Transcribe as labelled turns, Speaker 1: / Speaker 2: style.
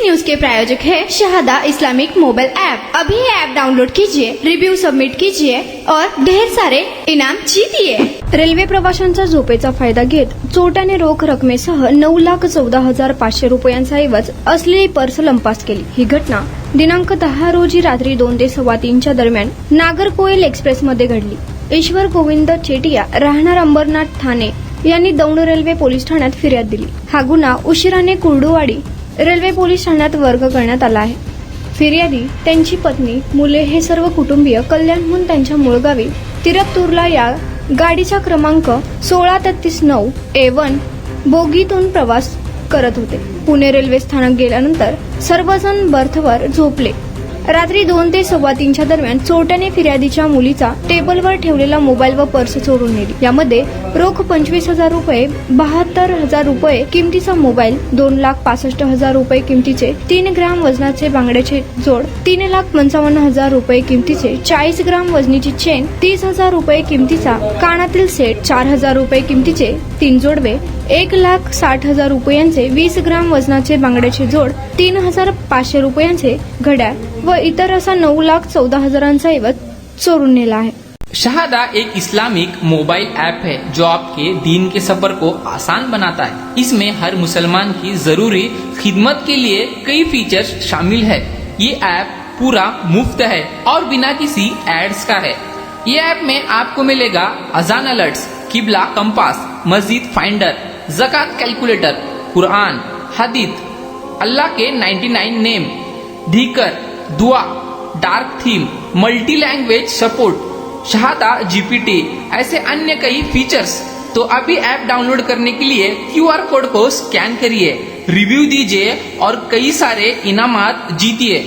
Speaker 1: News के प्रायोजक है Shahada Islamic mobile app. अभी ऐप डाउनलोड कीजिए, रिव्यू सबमिट कीजिए और ढेर सारे इनाम जीतिए। रेल्वे प्रवाशांचा झोपेचा फायदा घेत चोरट्याने रोख रकमेसह 9,14,500 रुपयांचा ऐवज असलेली पर्स लंपास केली। ही घटना दिनांक 10 रोजी रात्री 2 ते 3:15 दरम्यान नागरकोइल एक्सप्रेस मध्ये घडली। ईश्वर गोविंद चेटिया राहणार अंबरनाथ ठाणे यांनी दौंड रेल्वे पोलीस ठाण्यात फिर्याद दिली। हा गुन्हा उशिराने कुर्डुवाडी रेल्वे पोलीस ठाण्यात वर्ग करण्यात आला आहे। फिर्यादी, त्यांची पत्नी, मुले हे सर्व कुटुंबीय कल्याणहून त्यांच्या मूळ गावी तिरपतूरला या गाडीचा क्रमांक 1633-9 A1 बोगीतून प्रवास करत होते। पुणे रेल्वे स्थानक गेल्यानंतर सर्वजण बर्थवर झोपले। रात्री 2 ते 3:15 दरम्यान चोरट्याने फिर्यादीच्या मुलीचा टेबलवर ठेवलेला मोबाईल व पर्स चोरून नेली। यामध्ये रोख 25,000 रुपये, 72,000 रुपये किमतीचा मोबाईल, 2,65,000 रुपये किमतीचे 3 ग्राम वजनाचे बांगड्याचे जोड, 3,55,000 रुपये किमतीचे 40 ग्राम वजनीची चेन, 30,000 रुपये किमतीचा कानातील सेट, 4,000 रुपये किमतीचे 3 जोडवे, 1,60,000 रुपयांचे 20 ग्राम वजनाचे बांगड्याचे जोड, 3,500 रुपयांचे घड्याळ व इतर असा 9,14,000 ऐवज चोरून नेला आहे।
Speaker 2: शहादा एक इस्लामिक मोबाइल ऐप है जो आपके दीन के सफर को आसान बनाता है। इसमें हर मुसलमान की जरूरी खिदमत के लिए कई फीचर्स शामिल है। ये ऐप पूरा मुफ्त है और बिना किसी एड्स का है। ये ऐप में आपको मिलेगा अजान अलर्ट्स, किबला कंपास, मस्जिद फाइंडर, ज़कात कैलकुलेटर, कुरान, हदीथ, अल्लाह के 99 नेम, धीकर, दुआ, dark theme, multi language support, Shahada GPT, ऐसे अन्य कई फीचर्स। तो अभी ऐप डाउनलोड करने के लिए QR कोड को स्कैन करिए, रिव्यू दीजिए और कई सारे इनामात जीतिए।